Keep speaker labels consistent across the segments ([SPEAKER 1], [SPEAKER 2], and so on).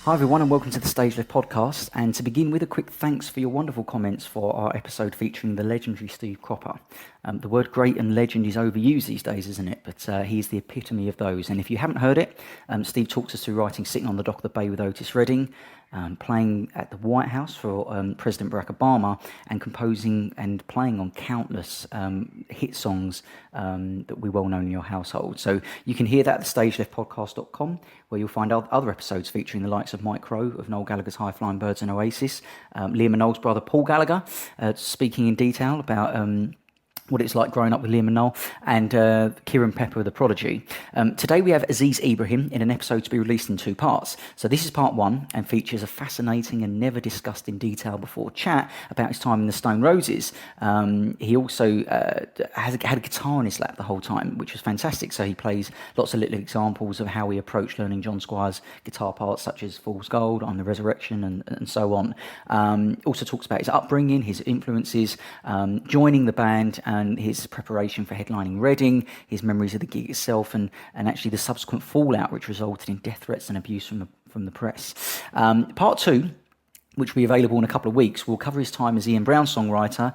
[SPEAKER 1] Hi everyone and welcome to the StageLeft Podcast, and to begin with, a quick thanks for your wonderful comments for our episode featuring the legendary Steve Cropper. The word great and legend is overused these days, isn't it? But he's the epitome of those, and if you haven't heard it, Steve talks us through writing Sitting on the Dock of the Bay with Otis Redding, playing at the White House for President Barack Obama, and composing and playing on countless hit songs that we well know in your household. So you can hear that at thestageleftpodcast.com, where you'll find other episodes featuring the likes of Mike Crowe of Noel Gallagher's High Flying Birds and Oasis, Liam and Noel's brother Paul Gallagher, speaking in detail about what it's like growing up with Liam and Noel, and Kieran Pepper of The Prodigy. Today we have Aziz Ibrahim in an episode to be released in two parts. So this is part one, and features a fascinating and never discussed in detail before chat about his time in the Stone Roses. He also had a guitar in his lap the whole time, which was fantastic. So he plays lots of little examples of how he approached learning John Squire's guitar parts, such as Fool's Gold, On the Resurrection, and so on. Also talks about his upbringing, his influences, joining the band, and his preparation for headlining Reading, his memories of the gig itself, and actually the subsequent fallout which resulted in death threats and abuse from the press. Part two, which will be available in a couple of weeks, will cover his time as Ian Brown's songwriter,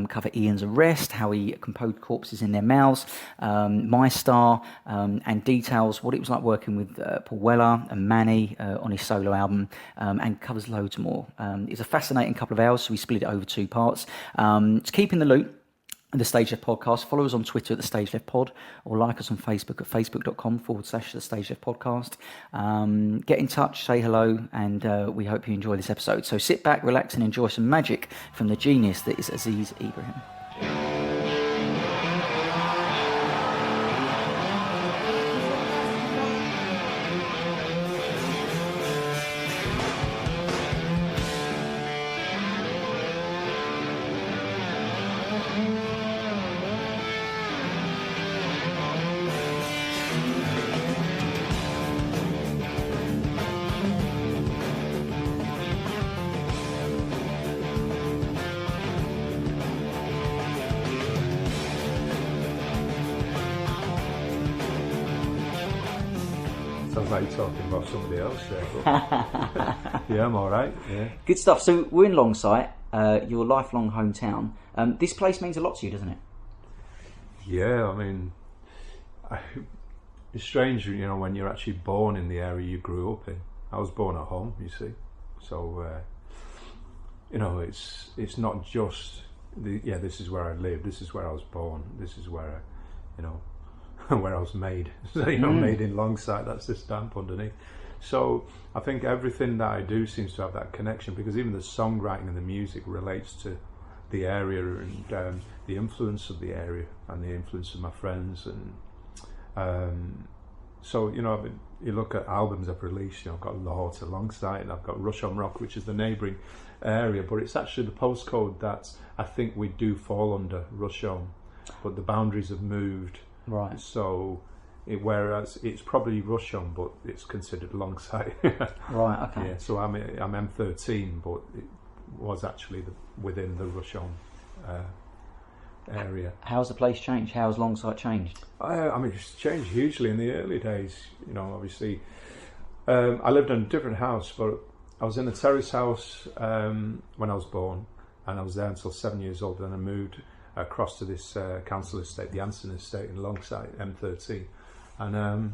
[SPEAKER 1] cover Ian's arrest, how he composed corpses in their mouths, My Star, and details what it was like working with Paul Weller and Manny on his solo album, and covers loads more. It's a fascinating couple of hours, so we split it over two parts. To keep in the loop, the StageLeft Podcast, follow us on Twitter at the StageLeft Pod, or like us on Facebook at facebook.com/the StageLeft Podcast. Get in touch, say hello, and we hope you enjoy this episode. So sit back, relax, and enjoy some magic from the genius that is Aziz Ibrahim.
[SPEAKER 2] Sounds like you're talking about somebody else there, but yeah, I'm all right. Yeah,
[SPEAKER 1] good stuff. So we're in Longsight, your lifelong hometown. This place means a lot to you, doesn't it?
[SPEAKER 2] Yeah, I mean, it's strange, when you're actually born in the area you grew up in. I was born at home, you see, so it's not just this is where I live, this is where I was born, this is where where I was made. So, made in Longsight, that's the stamp underneath. So I think everything that I do seems to have that connection, because even the songwriting and the music relates to the area, and the influence of the area and the influence of my friends. And so, you look at albums I've released, I've got Law to Longsight, and I've got Rusholme Rock, which is the neighbouring area, but it's actually the postcode that I think we do fall under, Rusholme, but the boundaries have moved.
[SPEAKER 1] Right.
[SPEAKER 2] So, whereas it's probably Rusholme, but it's considered Longsight.
[SPEAKER 1] Right. Okay.
[SPEAKER 2] Yeah. So I'm M13, but it was actually within the Rusholme area.
[SPEAKER 1] How's the place changed? How's Longsight changed?
[SPEAKER 2] It's changed hugely in the early days. Obviously, I lived in a different house, but I was in a terrace house when I was born, and I was there until 7 years old. Then I moved across to this council estate, the Anson estate in Longsight, M13, and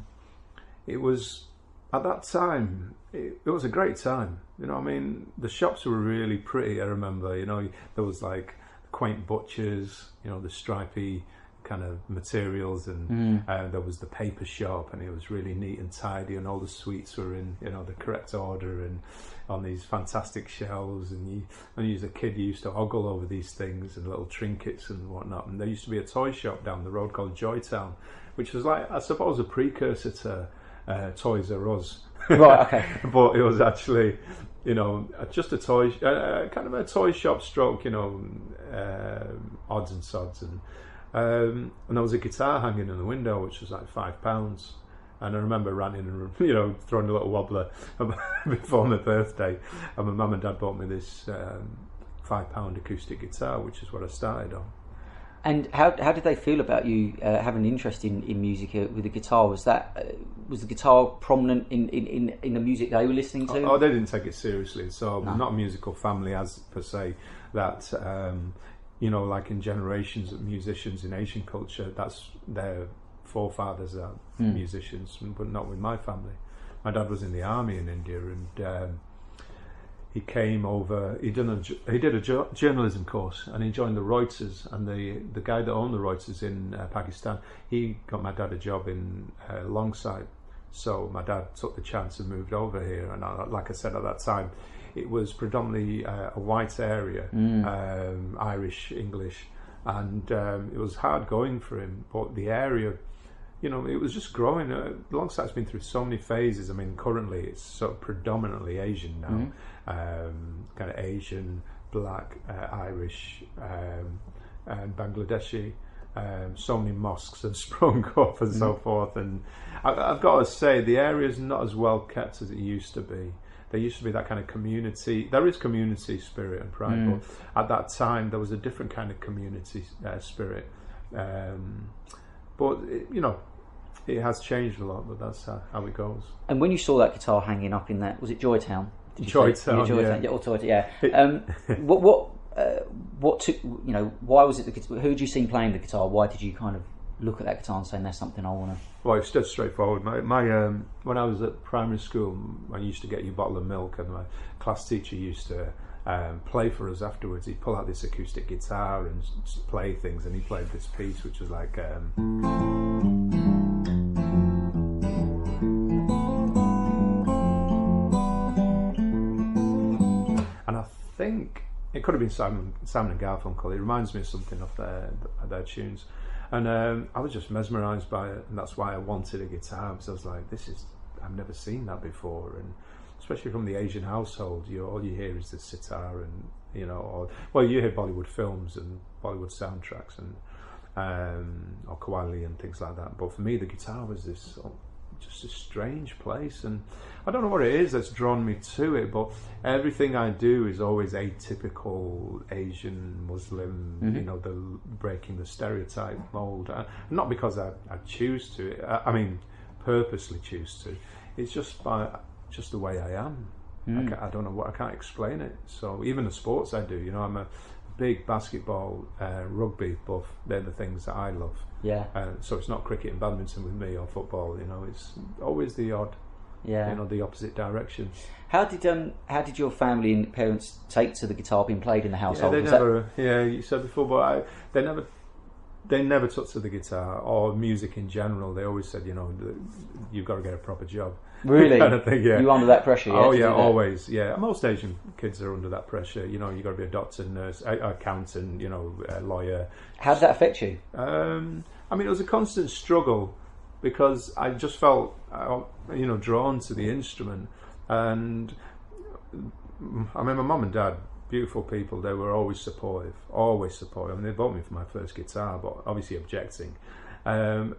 [SPEAKER 2] it was, at that time, it was a great time. The shops were really pretty. I remember, there was like quaint butchers, the stripy kind of materials, and there was the paper shop, and it was really neat and tidy, and all the sweets were in the correct order and on these fantastic shelves. And when you as a kid, you used to ogle over these things and little trinkets and whatnot. And there used to be a toy shop down the road called Joytown, which was like, I suppose, a precursor to Toys R Us.
[SPEAKER 1] Right. Okay.
[SPEAKER 2] But it was actually, just a toy, kind of a toy shop stroke, odds and sods, and there was a guitar hanging in the window, which was like £5. And I remember running and throwing a little wobbler before my birthday, and my mum and dad bought me this £5 acoustic guitar, which is what I started on.
[SPEAKER 1] And how did they feel about you having an interest in music with the guitar? Was the guitar prominent in the music they were listening to?
[SPEAKER 2] Oh, they didn't take it seriously. So we're not a musical family as per se. That like in generations of musicians in Asian culture, that's their forefathers are musicians, but not with my family. My dad was in the army in India, and he came over. He did a journalism course, and he joined the Reuters. And the guy that owned the Reuters in Pakistan, he got my dad a job in Longsight. So my dad took the chance and moved over here. And like I said at that time, it was predominantly a white area, Irish, English, and it was hard going for him. But the area, it was just growing. Longsight's been through so many phases. I mean, currently it's sort of predominantly Asian now, kind of Asian, Black, Irish, and Bangladeshi. So many mosques have sprung up and so forth. And I've got to say, the area's not as well kept as it used to be. There used to be that kind of community. There is community spirit and pride, but at that time there was a different kind of community spirit. But it has changed a lot, but that's how it goes. And
[SPEAKER 1] when you saw that guitar hanging up in that, was it Joytown?
[SPEAKER 2] Joytown,
[SPEAKER 1] yeah. What took, why was it the guitar? Who had you seen playing the guitar? Why did you kind of look at that guitar and say, that's something I want to...
[SPEAKER 2] Well, it's just straightforward. My when I was at primary school, I used to get you a bottle of milk, and my class teacher used to play for us afterwards. He'd pull out this acoustic guitar and play things, and he played this piece which was like... and I think it could have been Simon and Garfunkel. It reminds me of something of their tunes. And I was just mesmerised by it, and that's why I wanted a guitar, because I was like, I've never seen that before. And especially from the Asian household, all you hear is the sitar, and you hear Bollywood films and Bollywood soundtracks, and or Qawwali and things like that. But for me, the guitar was just a strange place, and I don't know what it is that's drawn me to it, but everything I do is always atypical Asian Muslim, the breaking the stereotype mold. Not because I choose to, I mean purposely choose to. It's just the way I am. I don't know I can't explain it. So even the sports I do, I'm a big basketball, rugby buff. They're the things that I love.
[SPEAKER 1] Yeah.
[SPEAKER 2] So it's not cricket and badminton with me, or football. It's always the odd. Yeah. The opposite direction.
[SPEAKER 1] How did your family and parents take to the guitar being played in the household?
[SPEAKER 2] You said before, but they never took to the guitar or music in general. They always said, you've got to get a proper job.
[SPEAKER 1] Really?
[SPEAKER 2] Kind of thing, yeah.
[SPEAKER 1] You were under that pressure?
[SPEAKER 2] Oh yeah, always. Yeah, most Asian kids are under that pressure. You've got to be a doctor, nurse, accountant, a lawyer.
[SPEAKER 1] How did that affect you?
[SPEAKER 2] It was a constant struggle, because I just felt, drawn to the instrument. And I mean, my mum and dad, beautiful people, they were always supportive. I mean, they bought me for my first guitar, but obviously objecting. And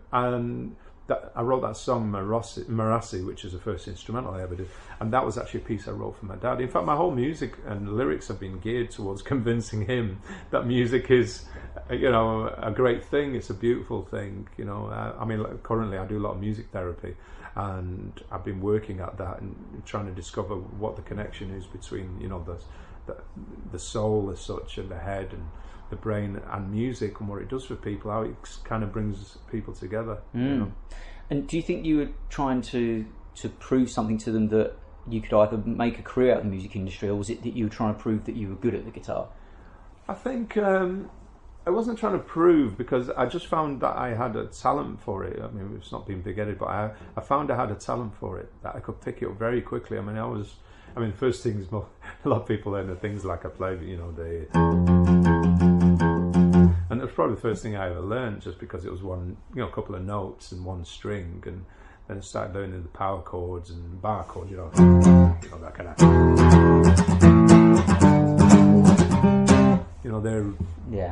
[SPEAKER 2] I wrote that song Marasi, which is the first instrumental I ever did, and that was actually a piece I wrote for my dad. In fact, my whole music and lyrics have been geared towards convincing him that music is, a great thing. It's a beautiful thing. Currently I do a lot of music therapy, and I've been working at that and trying to discover what the connection is between, the soul as such, and the head and the brain and music, and what it does for people, how it kind of brings people together.
[SPEAKER 1] And do you think you were trying to prove something to them, that you could either make a career out of the music industry, or was it that you were trying to prove that you were good at the guitar?
[SPEAKER 2] I think I wasn't trying to prove, because I just found that I had a talent for it. I mean, it's not being big-headed, but I found I had a talent for it, that I could pick it up very quickly. The first things a lot of people learn are things like I played, and it was probably the first thing I ever learned, just because it was one, a couple of notes and one string, and then I started learning the power chords and bar chords, that kind of, they're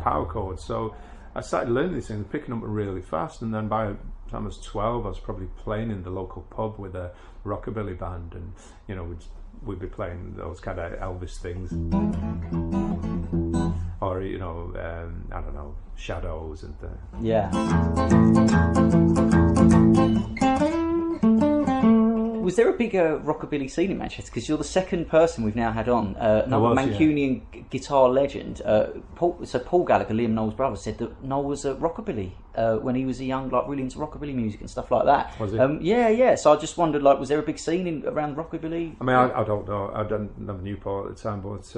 [SPEAKER 2] power chords. So I started learning these things, picking up really fast, and then by the time I was 12, I was probably playing in the local pub with a rockabilly band, and we'd be playing those kind of Elvis things, or or I don't know, Shadows and
[SPEAKER 1] Yeah. Was there a bigger rockabilly scene in Manchester? Because you're the second person we've now had on, another Mancunian guitar legend. Paul Gallagher, Liam Noel's brother, said that Noel was a rockabilly when he was a young, like really into rockabilly music and stuff like that.
[SPEAKER 2] Was he?
[SPEAKER 1] Yeah. So I just wondered, like, was there a big scene around rockabilly?
[SPEAKER 2] I mean, I don't know. I didn't have Newport at the time, but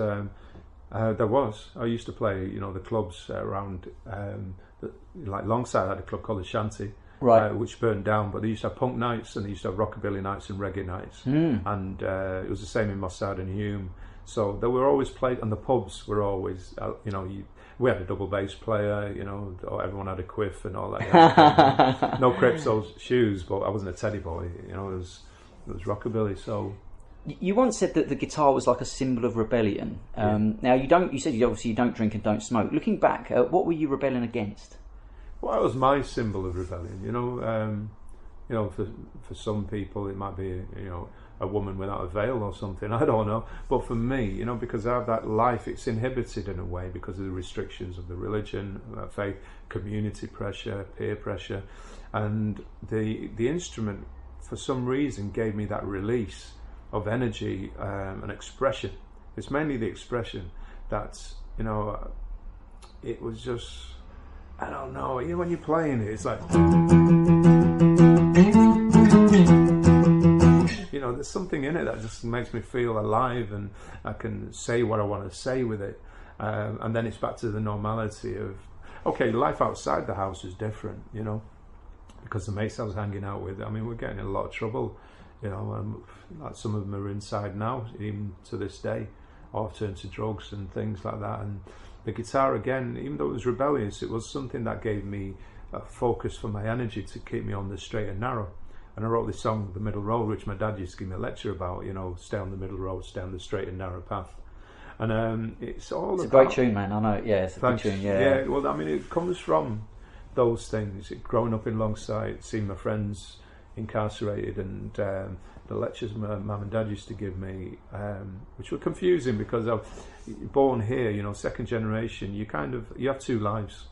[SPEAKER 2] there was. I used to play, the clubs around, like Longsight had a club called the Shanty.
[SPEAKER 1] Right.
[SPEAKER 2] Which burned down, but they used to have punk nights and they used to have rockabilly nights and reggae nights, and it was the same in Mossad and Hume. So they were always played, and the pubs were always, we had a double bass player, everyone had a quiff and all that. No Crepes shoes, but I wasn't a teddy boy, it was rockabilly. So
[SPEAKER 1] you once said that the guitar was like a symbol of rebellion. Now you said you don't drink and don't smoke. Looking back, what were you rebelling against?
[SPEAKER 2] Well, it was my symbol of rebellion, for some people it might be, a woman without a veil or something, I don't know. But for me, because I have that life, it's inhibited in a way because of the restrictions of the religion, faith, community pressure, peer pressure. And the instrument, for some reason, gave me that release of energy and expression. It's mainly the expression that's, it was just... I don't know, when you're playing it, it's like... there's something in it that just makes me feel alive and I can say what I want to say with it. And then it's back to the normality of... Okay, life outside the house is different, because the mates I was hanging out with, we're getting in a lot of trouble, like some of them are inside now, even to this day, or turned to drugs and things like that. And the guitar, again, even though it was rebellious, it was something that gave me a focus for my energy to keep me on the straight and narrow. And I wrote this song, The Middle Road, which my dad used to give me a lecture about, stay on the middle road, stay on the straight and narrow path. And it's a great
[SPEAKER 1] tune, man, I know, yeah, it's a good tune, yeah.
[SPEAKER 2] Yeah, well, it comes from those things. Growing up in Longsight, seeing my friends incarcerated, and the lectures my mum and dad used to give me, which were confusing because I was born here, second generation. You have two lives,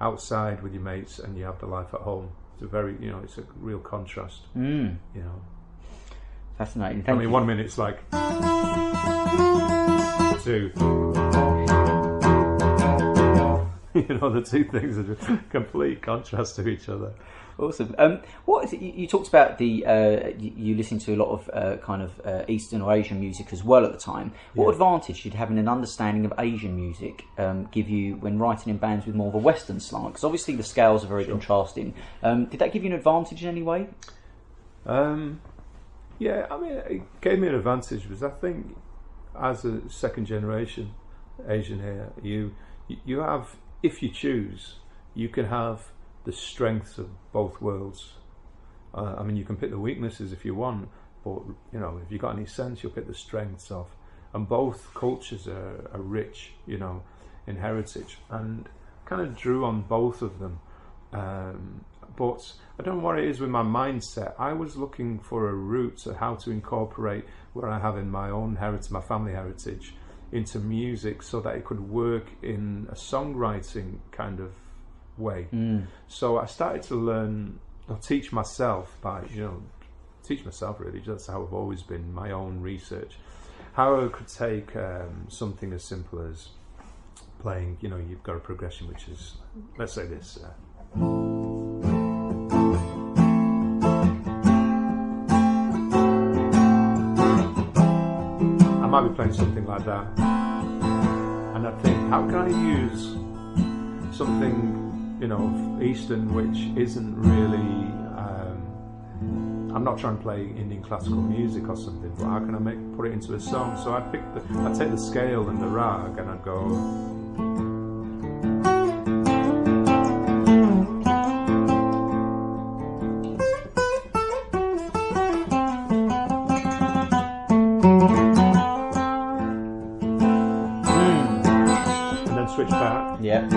[SPEAKER 2] outside with your mates, and you have the life at home. It's a very, it's a real contrast.
[SPEAKER 1] Fascinating. Thank you.
[SPEAKER 2] 1 minute it's like 2. The two things are just complete contrast to each other.
[SPEAKER 1] Awesome. You talked about you listen to a lot of kind of Eastern or Asian music as well at the time. What advantage did having an understanding of Asian music give you when writing in bands with more of a Western slant? Because obviously the scales are very contrasting. Did that give you an advantage in any way?
[SPEAKER 2] It gave me an advantage because I think as a second generation Asian here, you have, if you choose, you can have the strengths of both worlds. You can pick the weaknesses if you want, but if you've got any sense, you'll pick the strengths off. And both cultures are rich, in heritage, and kind of drew on both of them. But I don't know what it is with my mindset. I was looking for a route to how to incorporate what I have in my own heritage, my family heritage, into music so that it could work in a songwriting kind of way. So I started to learn, or teach myself really, that's how I've always been, my own research, how I could take something as simple as playing, you've got a progression which is, let's say this, I might be playing something like that, and I think, how can I use something Eastern, which isn't really, I'm not trying to play Indian classical music or something, but how can I put it into a song? So I take the scale and the rag and I'd go... and then switch back.
[SPEAKER 1] Yeah.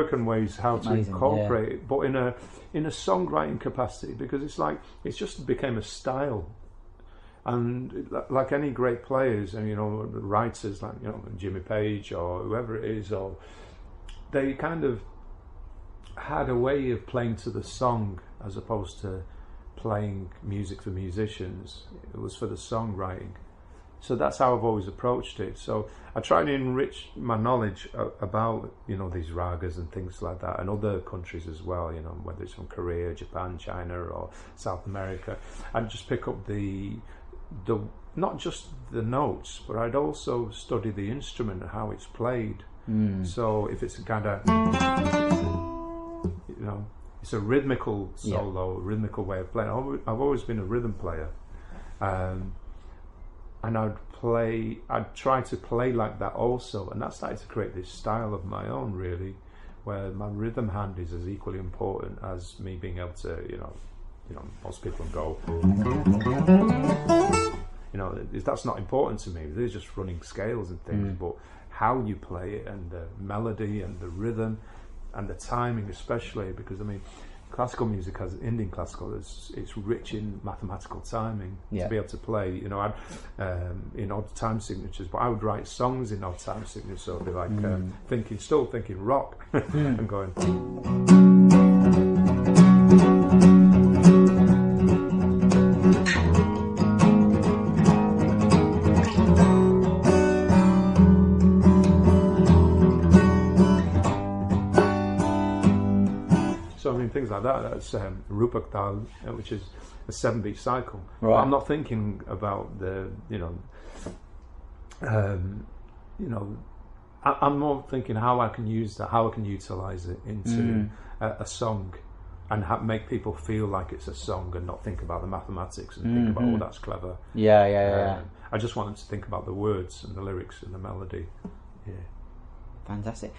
[SPEAKER 2] working ways how to incorporate it, but in a songwriting capacity, because it's just became a style. And like any great players, and writers like Jimmy Page or whoever it is, or they kind of had a way of playing to the song as opposed to playing music for musicians. It was for the songwriting. So that's how I've always approached it. So I try to enrich my knowledge about these ragas and things like that, and other countries as well. Whether it's from Korea, Japan, China, or South America. I'd just pick up the not just the notes, but I'd also study the instrument and how it's played. So if it's a kind of it's a rhythmical solo, rhythmical way of playing. I've always been a rhythm player, and I'd try to play like that also, and that started to create this style of my own, really, where my rhythm hand is as equally important as me being able to, most people go, that's not important to me. They're just running scales and things, but how you play it, and the melody and the rhythm and the timing, especially, because classical music Indian classical it's rich in mathematical timing to be able to play. I'd in odd time signatures, but I would write songs in odd time signatures, so it'd be like thinking rock and going. Things like that. That's Rupak Dal, which is a 7-beat cycle. Right. I'm not thinking about I'm more thinking how I can use that, how I can utilize it into a song, and make people feel like it's a song, and not think about the mathematics and think about, that's clever. Yeah. I just want them to think about the words and the lyrics and the melody. Yeah.
[SPEAKER 1] Fantastic.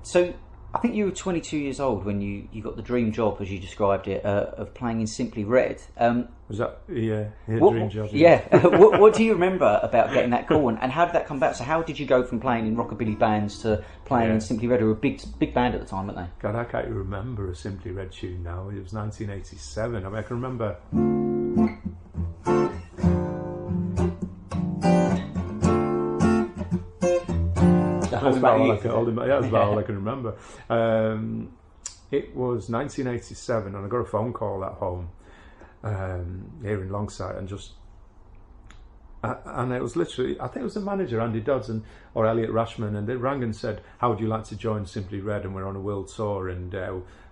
[SPEAKER 1] So I think you were 22 years old when you got the dream job, as you described it, of playing in Simply Red.
[SPEAKER 2] Was that dream job?
[SPEAKER 1] Yeah. What do you remember about getting that call, and how did that come about? So how did you go from playing in rockabilly bands to playing in Simply Red, who were a big band at the time, weren't they?
[SPEAKER 2] God, I can't remember a Simply Red tune now. It was 1987. I can remember. That's about all I can remember. It was 1987, and I got a phone call at home here in Longsight, and it was literally, I think it was the manager, Andy Dodds, or Elliot Rashman, and they rang and said, "How would you like to join Simply Red? And we're on a world tour, and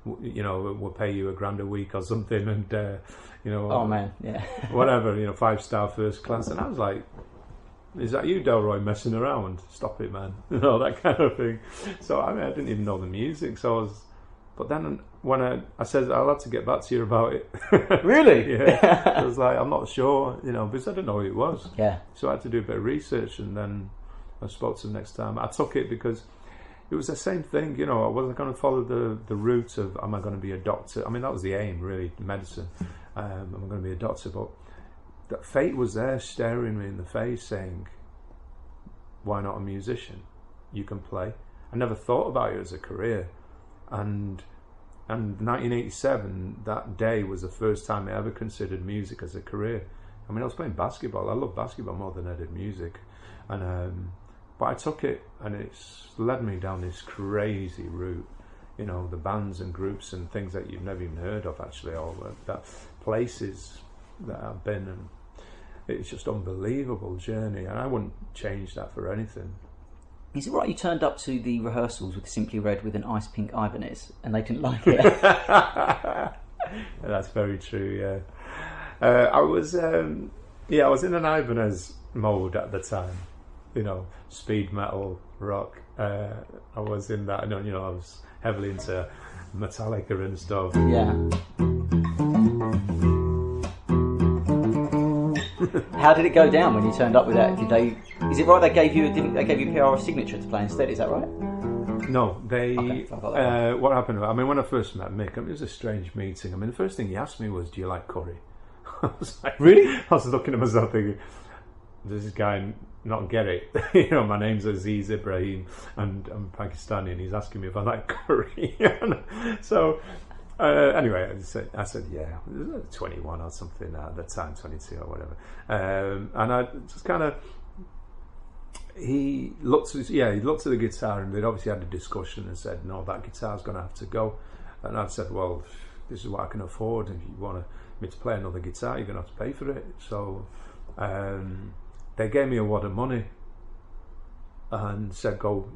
[SPEAKER 2] we'll pay you $1,000 a week or something, and
[SPEAKER 1] oh man, yeah,
[SPEAKER 2] whatever, 5-star first class." And I was like, "Is that you, Delroy, messing around? Stop it, man." That kind of thing. So I didn't even know the music. But then when I said, "I'll have to get back to you about it."
[SPEAKER 1] Really?
[SPEAKER 2] Yeah. I was like, "I'm not sure," because I didn't know who it was.
[SPEAKER 1] Yeah.
[SPEAKER 2] So I had to do a bit of research, and then I spoke to them next time. I took it because it was the same thing. I wasn't going to follow the route of, am I going to be a doctor? That was the aim, really, medicine. Am I going to be a doctor? But that fate was there staring me in the face saying, "Why not a musician? You can play." I never thought about it as a career, and 1987, that day was the first time I ever considered music as a career. I was playing basketball. I love basketball more than I did music, and but I took it, and it's led me down this crazy route. The bands and groups and things that you've never even heard of, actually, or that places that I've been, and it's just unbelievable journey, and I wouldn't change that for anything.
[SPEAKER 1] Is it right you turned up to the rehearsals with Simply Red with an ice pink Ibanez and they didn't like it?
[SPEAKER 2] That's very true. Yeah, I was in an Ibanez mode at the time. Speed metal, rock. I was in that. I was heavily into Metallica and stuff.
[SPEAKER 1] Yeah. How did it go down when you turned up with that? Is it right they gave you a PR signature to play instead? Is that right?
[SPEAKER 2] No, they. Okay, what happened? When I first met Mick, it was a strange meeting. The first thing he asked me was, "Do you like curry?" I was like,
[SPEAKER 1] really?
[SPEAKER 2] I was looking at myself thinking, does this guy not get it? You know, my name's Aziz Ibrahim and I'm Pakistani, and he's asking me if I like curry. So anyway, I said yeah, 21 or something at the time, 22 or whatever, and I just kind of. He looked at the guitar, and they'd obviously had a discussion and said, no, that guitar's going to have to go. And I said, well, this is what I can afford. If you want me to play another guitar, you're going to have to pay for it. So they gave me a wad of money and said, go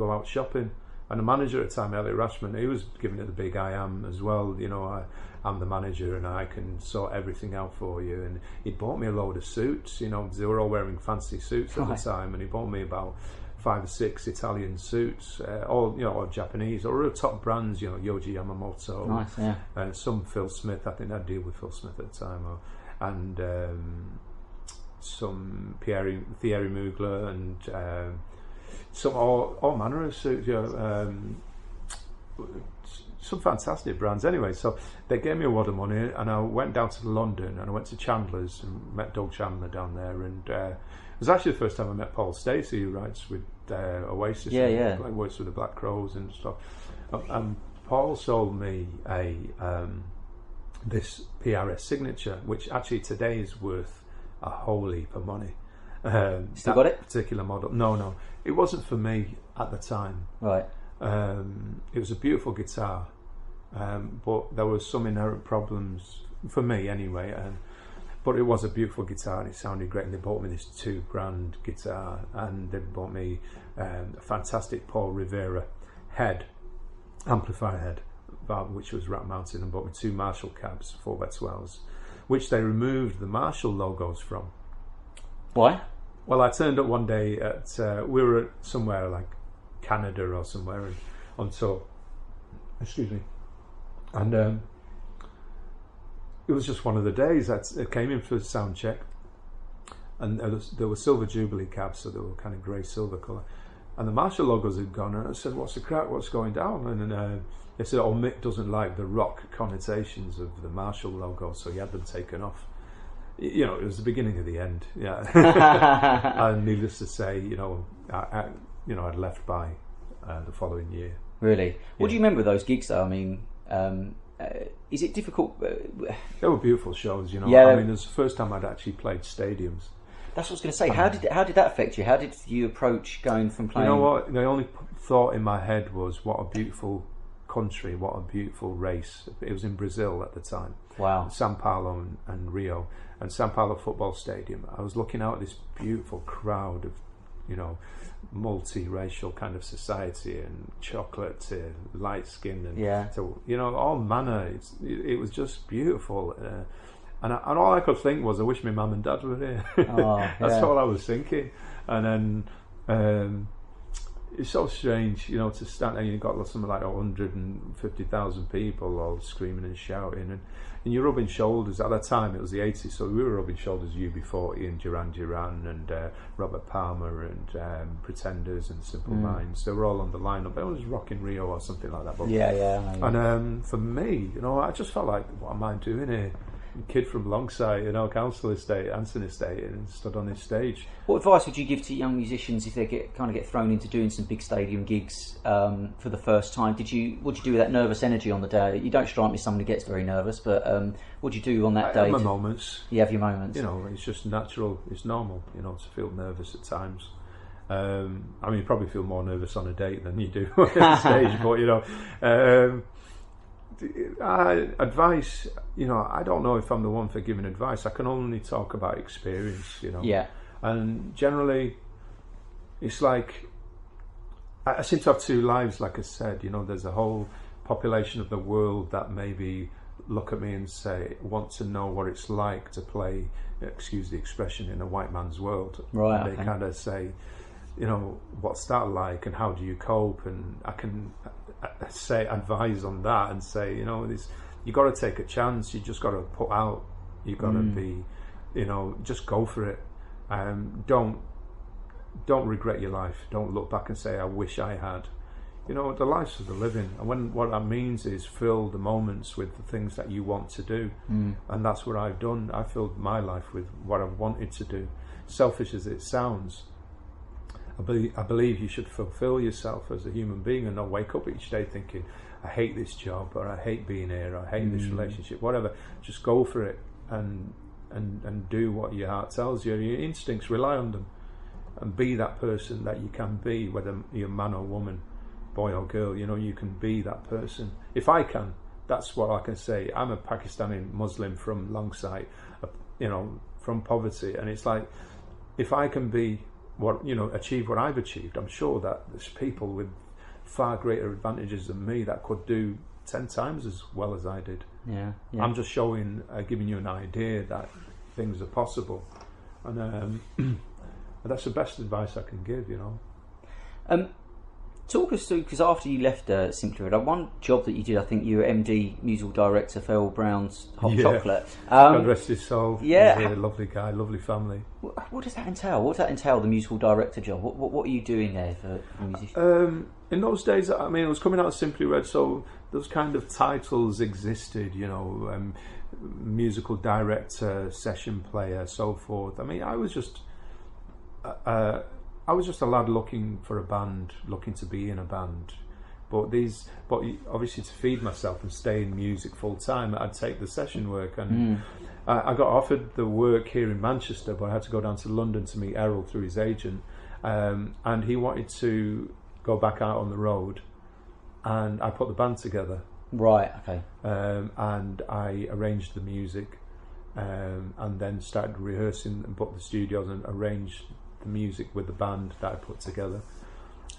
[SPEAKER 2] out shopping. And the manager at the time, Elliot Rashman, he was giving it the big I am as well. You know, I'm the manager and I can sort everything out for you. And he bought me a load of suits. You know, they were all wearing fancy suits at the time, and he bought me about 5 or 6 Italian suits, all, you know, or Japanese, or real top brands. You know, Yohji Yamamoto,
[SPEAKER 1] nice, yeah,
[SPEAKER 2] and some Phil Smith. I think I'd deal with Phil Smith at the time, and some Thierry Mugler, and some all manner of suits, you know, some fantastic brands. Anyway, so they gave me a wad of money, and I went down to London, and I went to Chandler's and met Doug Chandler down there, and it was actually the first time I met Paul Stacey, who writes with Oasis, and works with the Black Crowes and stuff. And Paul sold me this PRS signature, which actually today is worth a whole heap of money.
[SPEAKER 1] Still got it?
[SPEAKER 2] Particular model? No, it wasn't for me at the time.
[SPEAKER 1] Right.
[SPEAKER 2] It was a beautiful guitar, but there were some inherent problems for me anyway. But it was a beautiful guitar and it sounded great. And they bought me this $2,000 guitar, and they bought me a fantastic Paul Revere amplifier head, which was rack mounted, and bought me 2 Marshall cabs, 4x12s, which they removed the Marshall logos from.
[SPEAKER 1] Why?
[SPEAKER 2] Well, I turned up one day at we were at somewhere like Canada or somewhere on tour. Excuse me. And it was just one of the days. I came in for a sound check, and there were Silver Jubilee cabs, so they were kind of grey silver colour, and the Marshall logos had gone. And I said, "What's the crack? What's going down?" And they said, "Oh, Mick doesn't like the rock connotations of the Marshall logo, so he had them taken off." You know, it was the beginning of the end. Yeah. And needless to say, you know, I'd left by the following year.
[SPEAKER 1] Really? What do you remember of those gigs, though? I mean, is it difficult?
[SPEAKER 2] They were beautiful shows, you know.
[SPEAKER 1] Yeah,
[SPEAKER 2] I mean, it was the first time I'd actually played stadiums.
[SPEAKER 1] That's what I was going to say. How did that affect you? How did you approach going from playing?
[SPEAKER 2] You know what? The only thought in my head was, what a beautiful country, what a beautiful race. It was in Brazil at the time.
[SPEAKER 1] Wow.
[SPEAKER 2] Sao Paulo and Rio. And Sao Paulo Football Stadium. I was looking out at this beautiful crowd of, you know, multi-racial kind of society, and chocolate to light skin, and so, you know, all manner. It was just beautiful, and all I could think was, I wish my mum and dad were here. That's all I was thinking. And then it's so strange, you know, to stand there. You've got something like 150,000 people all screaming and shouting, and you're rubbing shoulders. At that time, it was the 80s, so we were rubbing shoulders UB40 and Duran and Robert Palmer and Pretenders and Simple Minds. They were all on the lineup. It was Rock in Rio or something like that. But, and for me, you know, I just felt like, what am I doing here? Kid from Longsight, you know, Council Estate, Anson Estate, and stood on this stage.
[SPEAKER 1] What advice would you give to young musicians if they get thrown into doing some big stadium gigs for the first time? What did you do with that nervous energy on the day? You don't strike me as someone who gets very nervous, but what do you do on that day?
[SPEAKER 2] I have my moments.
[SPEAKER 1] You have your moments.
[SPEAKER 2] You know, it's just natural. It's normal, you know, to feel nervous at times. I mean, you probably feel more nervous on a date than you do on stage, but you know. Advice, you know, I don't know if I'm the one for giving advice. I can only talk about experience, you know.
[SPEAKER 1] Yeah.
[SPEAKER 2] And generally, it's like, I seem to have 2 lives, like I said. You know, there's a whole population of the world that maybe look at me and say, want to know what it's like to play, excuse the expression, in a white man's world.
[SPEAKER 1] Right.
[SPEAKER 2] And they kind of say, you know, what's that like and how do you cope? And I can advise on that and say, you know, you got to take a chance. You just got to put out. You got to be, you know, just go for it. Don't regret your life. Don't look back and say, I wish I had. You know, the life's of the living, and what that means is fill the moments with the things that you want to do, and that's what I've done. I filled my life with what I've wanted to do. Selfish as it sounds, I believe you should fulfill yourself as a human being and not wake up each day thinking, I hate this job, or I hate being here, or I hate this relationship, whatever. Just go for it and do what your heart tells you. Your instincts, rely on them, and be that person that you can be, whether you're man or woman, boy or girl. You know, you can be that person. If I can, that's what I can say. I'm a Pakistani Muslim from Longsight, you know, from poverty, and it's like, if I can be achieve what I've achieved, I'm sure that there's people with far greater advantages than me that could do 10 times as well as I did.
[SPEAKER 1] Yeah.
[SPEAKER 2] I'm just giving you an idea that things are possible, and that's the best advice I can give. You know.
[SPEAKER 1] Talk us through, because after you left Simply Red, one job that you did, I think you were MD, musical director for Earl Brown's Hot Chocolate.
[SPEAKER 2] God rest his soul.
[SPEAKER 1] Yeah.
[SPEAKER 2] He's a lovely guy, lovely family.
[SPEAKER 1] What does that entail? What does that entail, the musical director job? What are you doing there for musicians?
[SPEAKER 2] In those days, I mean, it was coming out of Simply Red, so those kind of titles existed, you know, musical director, session player, so forth. I mean, I was just a lad looking for a band, looking to be in a band. But obviously to feed myself and stay in music full time, I'd take the session work. And I got offered the work here in Manchester, but I had to go down to London to meet Errol through his agent. And he wanted to go back out on the road, and I put the band together.
[SPEAKER 1] Right, okay.
[SPEAKER 2] And I arranged the music, and then started rehearsing and booked the studios and arranged the music with the band that I put together.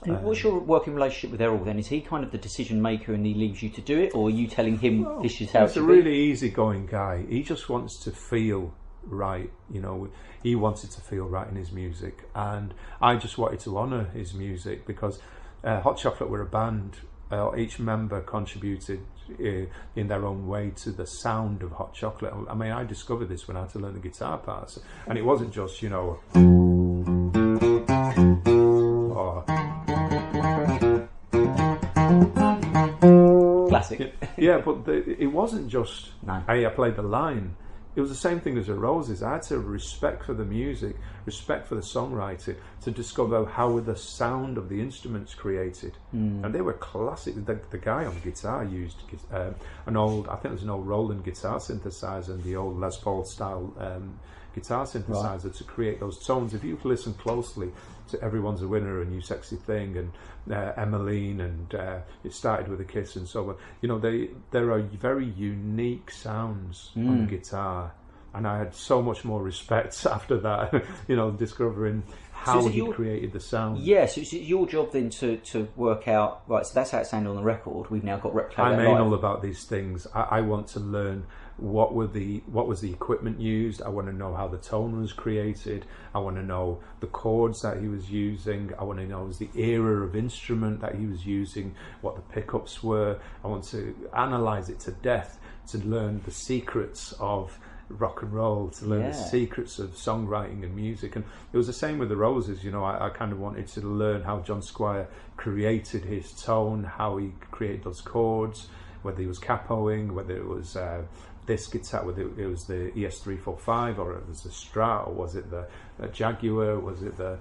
[SPEAKER 1] And what's your working relationship with Errol then? Is he kind of the decision maker and he leaves you to do it, or are you telling him this is how it should be?
[SPEAKER 2] He's a really easygoing guy. He just wants to feel right, you know. He wanted to feel right in his music, and I just wanted to honour his music, because Hot Chocolate were a band. Each member contributed in their own way to the sound of Hot Chocolate. I mean, I discovered this when I had to learn the guitar parts, and it wasn't just, you know,
[SPEAKER 1] classic.
[SPEAKER 2] Yeah, but it wasn't just, hey, I played the line. It was the same thing as the Roses. I had to have respect for the music, respect for the songwriting, to discover how the sound of the instruments created. And they were classic. The guy on guitar used an old Roland guitar synthesizer and the old Les Paul style guitar synthesizer to create those tones. If you listen closely to Everyone's a Winner and You Sexy Thing and Emmeline, and it started with a kiss and so on, you know, there are very unique sounds on guitar, and I had so much more respect after that, you know, discovering how he created the sound.
[SPEAKER 1] Yeah, so it's your job then to work out, right, so that's how it sounded on the record, we've now got replicated.
[SPEAKER 2] I'm anal about these things. I want to learn what was the equipment used. I want to know how the tone was created. I want to know the chords that he was using. I want to know the era of instrument that he was using, what the pickups were. I want to analyze it to death, to learn the secrets of rock and roll, to learn the secrets of songwriting and music. And it was the same with the Roses, you know. I kind of wanted to learn how John Squire created his tone, how he created those chords, whether he was capoing, whether it was this guitar, whether it was the ES345 or it was the Strat, or was it the Jaguar, was it the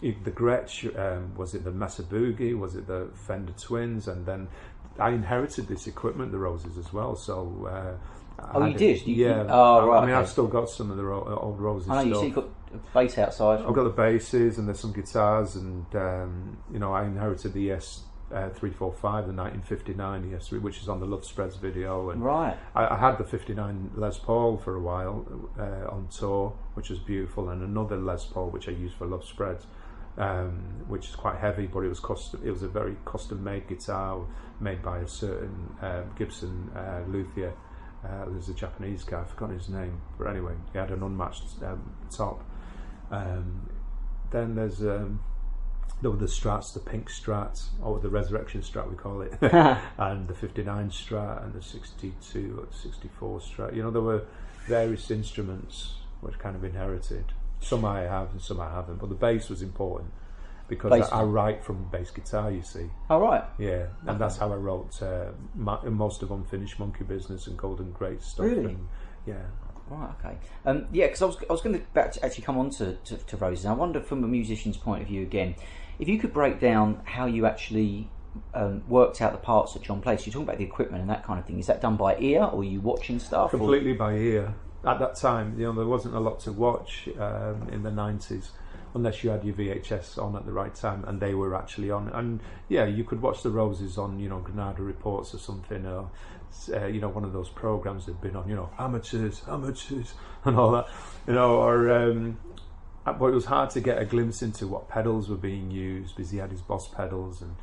[SPEAKER 2] Gretsch, was it the Mesa Boogie, was it the Fender Twins? And then I inherited this equipment, the Roses, as well, so
[SPEAKER 1] you did?
[SPEAKER 2] Yeah.
[SPEAKER 1] Right.
[SPEAKER 2] I mean, I've still got some of the old Roses.
[SPEAKER 1] I know, you've got a bass outside.
[SPEAKER 2] I've got the basses and there's some guitars, and you know, I inherited the ES345, the 1959 ES3, which is on the Love Spreads video. And
[SPEAKER 1] right.
[SPEAKER 2] I had the 59 Les Paul for a while on tour, which was beautiful, and another Les Paul which I used for Love Spreads, which is quite heavy, but it was a very custom-made guitar made by a certain Gibson luthier. There's a Japanese guy, I've forgotten his name, but anyway, he had an unmatched top. Then there were the Strats, the pink Strat, or the Resurrection Strat we call it, and the 59 Strat and the 62 or 64 Strat. You know, there were various instruments which kind of inherited. Some I have and some I haven't, but the bass was important. because I write from bass guitar, you see.
[SPEAKER 1] Oh, right.
[SPEAKER 2] Yeah, and that's how I wrote most of Unfinished Monkey Business and Golden Great stuff.
[SPEAKER 1] Really?
[SPEAKER 2] And, yeah.
[SPEAKER 1] Right, okay. Yeah, because I was going to actually come on to Roses. I wonder, from a musician's point of view again, if you could break down how you actually worked out the parts that John plays. You're talking about the equipment and that kind of thing. Is that done by ear, or are you watching stuff?
[SPEAKER 2] Completely by ear. At that time, there wasn't a lot to watch in the 90s, unless you had your VHS on at the right time, and they were actually on. And yeah, you could watch the Roses on, Granada Reports or something, or one of those programs that'd been on, amateurs, and all that, but it was hard to get a glimpse into what pedals were being used, because he had his Boss pedals, and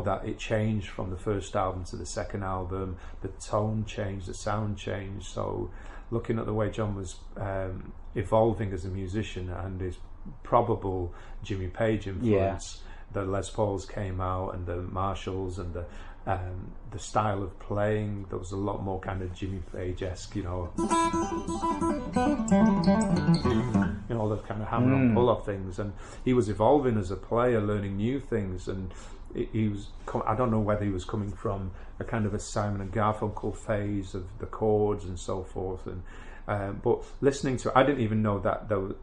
[SPEAKER 2] that it changed from the first album to the second album. The tone changed, the sound changed. So looking at the way John was evolving as a musician and his probable Jimmy Page influence, the Les Pauls came out, and the Marshalls, and the style of playing, there was a lot more kind of Jimmy Page-esque, the kind of hammer and pull off things, and he was evolving as a player, learning new things, and he was, I don't know whether he was coming from a kind of a Simon and Garfunkel phase of the chords and so forth, and but listening to it, I didn't even know that there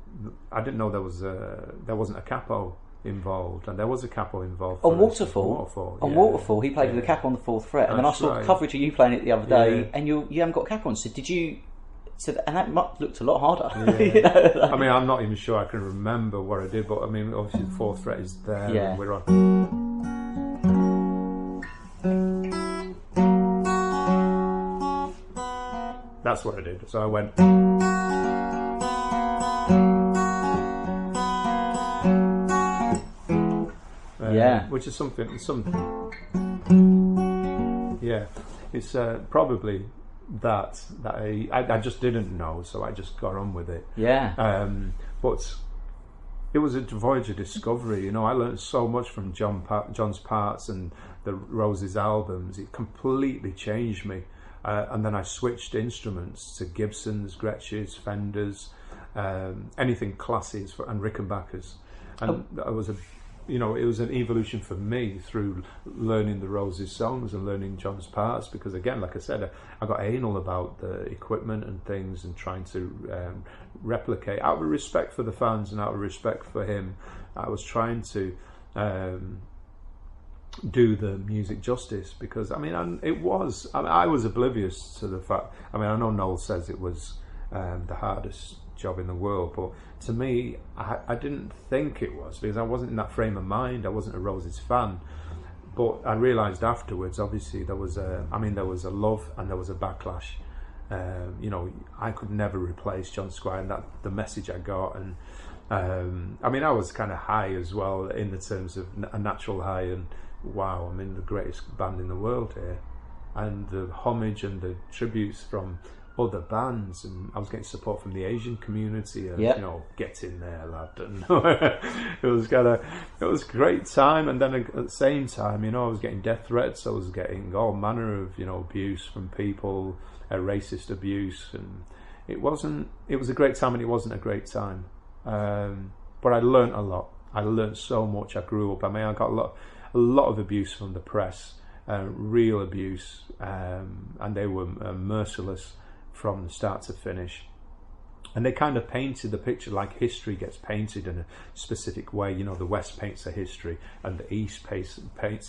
[SPEAKER 2] wasn't a capo involved, and there was a capo involved
[SPEAKER 1] on Waterfall. Waterfall, he played with a capo on the 4th fret, and then I saw coverage of you playing it the other day, and you haven't got a capo on. So did you? So and that looked a lot harder.
[SPEAKER 2] Yeah. I'm not even sure I can remember what I did, but obviously the 4th fret is there.
[SPEAKER 1] Yeah.
[SPEAKER 2] And we're on. That's what I did. So I went. Which is something. Yeah, it's probably that I just didn't know, so I just got on with it.
[SPEAKER 1] Yeah.
[SPEAKER 2] But it was a voyage of discovery. I learned so much from John's parts and the Roses albums. It completely changed me. And then I switched instruments to Gibsons, Gretsch's, Fenders, anything classies and Rickenbackers, and that was it was an evolution for me through learning the Roses songs and learning John's parts, because again, like I said, I got anal about the equipment and things, and trying to replicate, out of respect for the fans and out of respect for him, I was trying to do the music justice, because I was oblivious to the fact. I know Noel says it was the hardest job in the world, but to me, I didn't think it was, because I wasn't in that frame of mind. I wasn't a Roses fan, but I realised afterwards. Obviously, there was a love and there was a backlash. I could never replace John Squire, and that the message I got, and I was kind of high as well, in the terms of a natural high, and wow, I'm in the greatest band in the world here, and the homage and the tributes from other bands, and I was getting support from the Asian community, and get in there, lad. And it was a great time. And then at the same time, I was getting death threats. I was getting all manner of abuse from people, racist abuse, and it was a great time, and it wasn't a great time. But I learnt a lot. I learnt so much. I grew up. I got a lot of abuse from the press, real abuse, and they were merciless from the start to finish, and they kind of painted the picture like history gets painted in a specific way. The West paints a history, and the East paints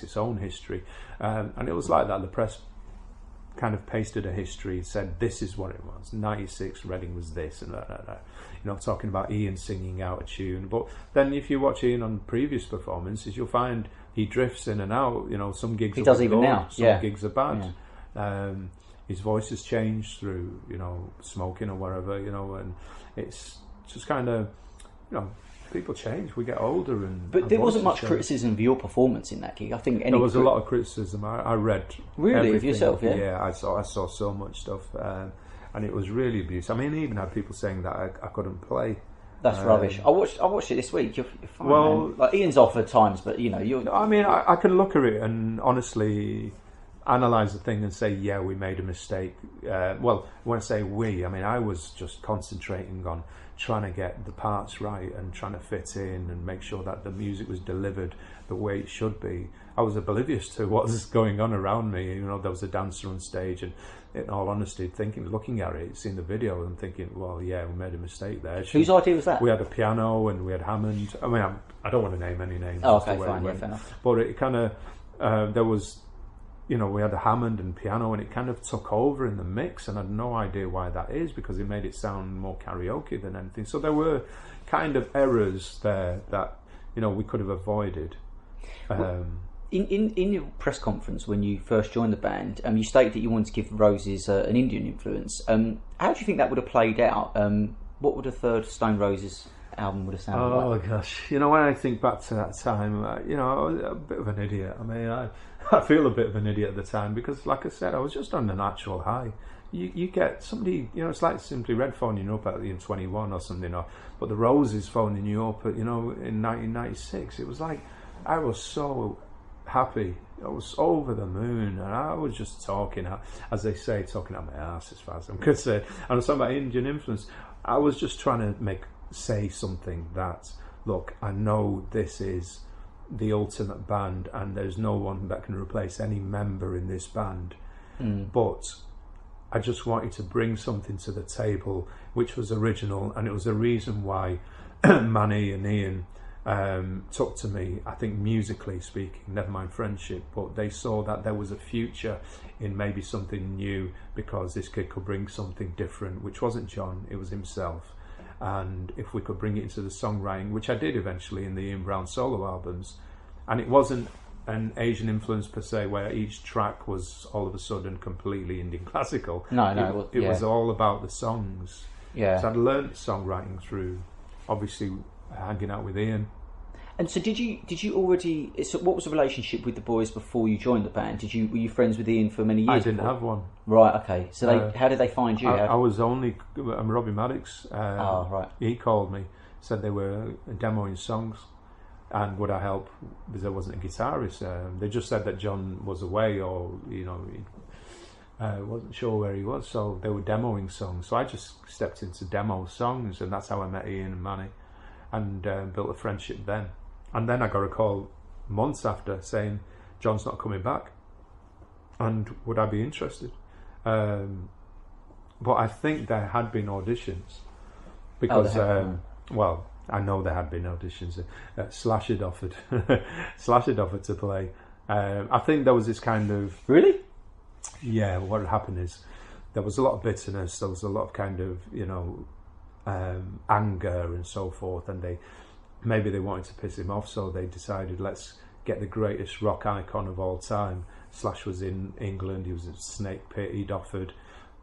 [SPEAKER 2] its own history, and it was like that. The press kind of pasted a history and said this is what it was. 96 Reading was this, and talking about Ian singing out a tune. But then if you watch Ian on previous performances, you'll find he drifts in and out. Some gigs
[SPEAKER 1] he does even
[SPEAKER 2] good,
[SPEAKER 1] now.
[SPEAKER 2] Some gigs are bad. Yeah. His voice has changed through, smoking or whatever, and it's just kind of, people change. We get older, but
[SPEAKER 1] there wasn't much criticism of your performance in that gig. I think
[SPEAKER 2] there was a lot of criticism. I read
[SPEAKER 1] really of yourself,
[SPEAKER 2] yeah. I saw so much stuff, and it was really abuse. I even had people saying that I couldn't play.
[SPEAKER 1] That's rubbish. I watched it this week. You're fine, man. Like Ian's off at times, but you're.
[SPEAKER 2] I can look at it, and honestly, analyse the thing and say, yeah, we made a mistake. Well, when I say we, I mean I was just concentrating on trying to get the parts right and trying to fit in and make sure that the music was delivered the way it should be. I was oblivious to what was going on around me. You know, there was a dancer on stage, and in all honesty, looking at it, seeing the video and thinking, well, yeah, we made a mistake there.
[SPEAKER 1] Whose idea was that?
[SPEAKER 2] We had a piano and we had Hammond. I mean, I don't want to name any names.
[SPEAKER 1] Oh, okay, fine, yeah, fair enough.
[SPEAKER 2] But it kind of, there was, you know, we had a Hammond and piano, and it kind of took over in the mix, and I had no idea why that is, because it made it sound more karaoke than anything. So there were kind of errors there that, you know, we could have avoided.
[SPEAKER 1] In your press conference when you first joined the band, you stated that you wanted to give Roses an Indian influence. How do you think that would have played out? What would a third Stone Roses album would have sounded like?
[SPEAKER 2] Oh gosh, you know, when I think back to that time, you know, I was a bit of an idiot. I mean, I feel a bit of an idiot at the time because, like I said, I was just on an actual high. You get somebody, you know, it's like Simply Red phoning you up at the 21 or something, but the Roses phoning you up at, you know, in 1996. It was like I was so happy. I was over the moon, and I was just talking, as they say, talking out my ass as far as I'm concerned. And I was talking about Indian influence. I was just trying to say something that, look, I know this is the ultimate band, and there's no one that can replace any member in this band. But I just wanted to bring something to the table which was original, and it was the reason why Manny and Ian took to me, I think musically speaking, never mind friendship, but they saw that there was a future in maybe something new, because this kid could bring something different, which wasn't John, it was himself. And if we could bring it into the songwriting, which I did eventually in the Ian Brown solo albums, and it wasn't an Asian influence per se, where each track was all of a sudden completely Indian classical. It was all about the songs.
[SPEAKER 1] Yeah.
[SPEAKER 2] So I'd learnt songwriting through, obviously, hanging out with Ian.
[SPEAKER 1] And so did you already, so what was the relationship with the boys before you joined the band? Were you friends with Ian for many years?
[SPEAKER 2] I didn't have one.
[SPEAKER 1] Right, okay. So how did they find you?
[SPEAKER 2] I was only, Robbie Maddox,
[SPEAKER 1] right.
[SPEAKER 2] He called me, said they were demoing songs, and would I help, because there wasn't a guitarist. They just said that John was away, or, you know, wasn't sure where he was, so they were demoing songs. So I just stepped into demo songs, and that's how I met Ian and Manny, and built a friendship then. And then I got a call months after saying John's not coming back, and would I be interested? But I think there had been auditions, because well, I know there had been auditions. Slash had offered to play. I think there was this kind of,
[SPEAKER 1] really,
[SPEAKER 2] yeah. What had happened is there was a lot of bitterness. There was a lot of kind of, you know, anger and so forth, and maybe they wanted to piss him off, so they decided, let's get the greatest rock icon of all time. Slash was in England, he was at Snake Pit, he'd offered,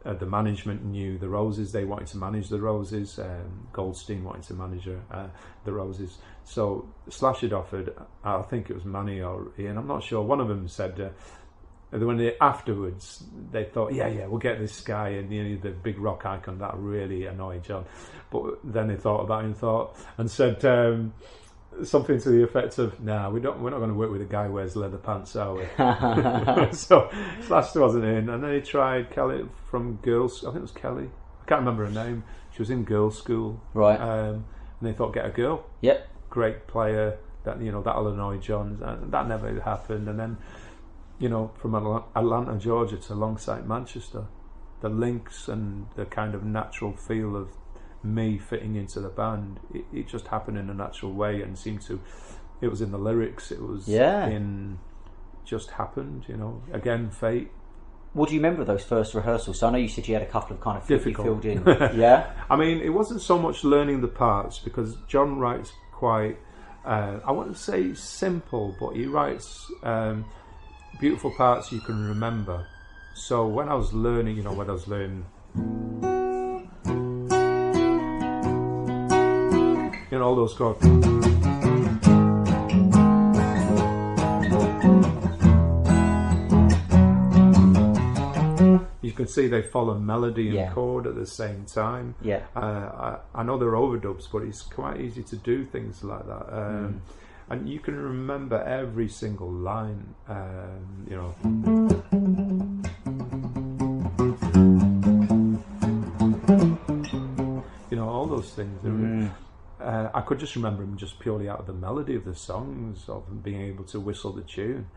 [SPEAKER 2] the management knew the Roses, they wanted to manage the Roses, Goldstein wanted to manage the Roses, so Slash had offered, I think it was Manny or Ian, I'm not sure, one of them said, when afterwards they thought, yeah, we'll get this guy, and, you know, the big rock icon, that really annoyed John. But then they thought about it and said something to the effect of, "Nah, we're not going to work with a guy who wears leather pants, are we?" So Slash wasn't in, and then he tried Kelly from Girls. I think it was Kelly. I can't remember her name. She was in girls' school,
[SPEAKER 1] right?
[SPEAKER 2] And they thought, get a girl.
[SPEAKER 1] Yep.
[SPEAKER 2] Great player. That, you know, that'll annoy John. And that never happened. And then, you know, from Atlanta, Georgia to Longsight, Manchester, the links and the kind of natural feel of me fitting into the band, it just happened in a natural way, and seemed to, it was in the lyrics, it was just happened, you know, again, fate.
[SPEAKER 1] What do you remember of those first rehearsals? So I know you said you had a couple of kind of
[SPEAKER 2] difficult
[SPEAKER 1] filled in. Yeah.
[SPEAKER 2] I mean, it wasn't so much learning the parts, because John writes quite, I wouldn't say simple, but he writes beautiful parts you can remember. So when I was learning, you know, you know, all those chords. You can see they follow melody and chord at the same time. Yeah. I know they're overdubs, but it's quite easy to do things like that. and you can remember every single line. You know. You know, all those things. I could just remember him just purely out of the melody of the songs, of being able to whistle the tune.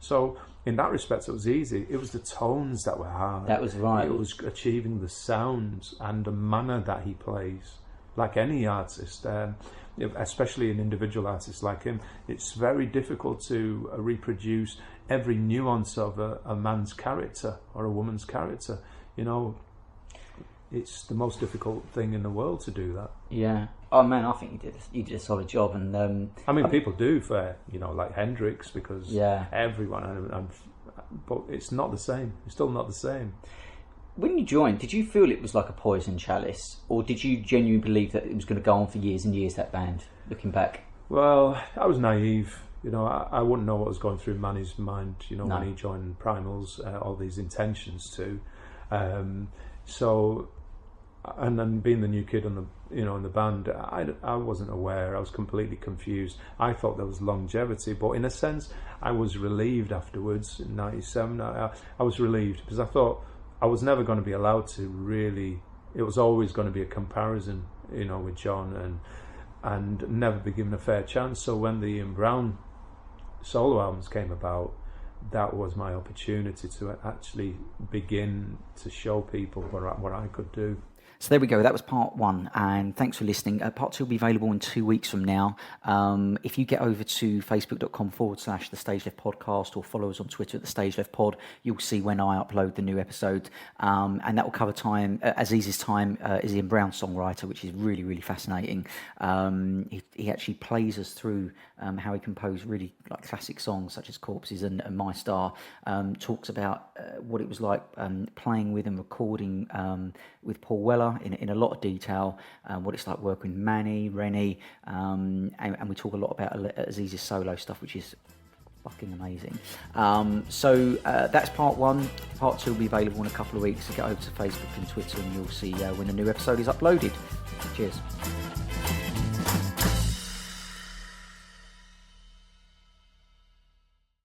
[SPEAKER 2] So in that respect, it was easy. It was the tones that were hard.
[SPEAKER 1] That was right.
[SPEAKER 2] It was achieving the sounds and the manner that he plays. Like any artist, especially an individual artist like him, it's very difficult to reproduce every nuance of a man's character or a woman's character. You know, it's the most difficult thing in the world to do that.
[SPEAKER 1] Yeah. Oh man, I think you did a solid job, and
[SPEAKER 2] I mean, people do for, you know, like Hendrix, because everyone, but it's not the same. It's still not the same.
[SPEAKER 1] When you joined, did you feel it was like a poison chalice, or did you genuinely believe that it was going to go on for years and years, that band, looking back?
[SPEAKER 2] Well, I was naive. You know, I wouldn't know what was going through Manny's mind, you know, when he joined Primals, all these intentions too. So, and then being the new kid in the band, I wasn't aware. I was completely confused. I thought there was longevity, but in a sense, I was relieved afterwards in '97. I was relieved because I thought I was never going to be allowed to really. It was always going to be a comparison, you know, with John, and never be given a fair chance. So when the Ian Brown solo albums came about, that was my opportunity to actually begin to show people what I could do.
[SPEAKER 1] So there we go. That was part one, and thanks for listening. Part two will be available in 2 weeks from now. If you get over to facebook.com/the StageLeft Podcast, or follow us on Twitter at the StageLeft Pod, you'll see when I upload the new episode, and that will cover time. Aziz's time as Ian Brown songwriter, which is really, really fascinating. He actually plays us through how he composed really like classic songs such as Corpses and My Star. Talks about what it was like playing with and recording with Paul Weller in a lot of detail, what it's like working with Manny, Rennie, and we talk a lot about Aziz's solo stuff, which is fucking amazing. So that's part one. Part two will be available in a couple of weeks. So get over to Facebook and Twitter and you'll see when the new episode is uploaded. Cheers.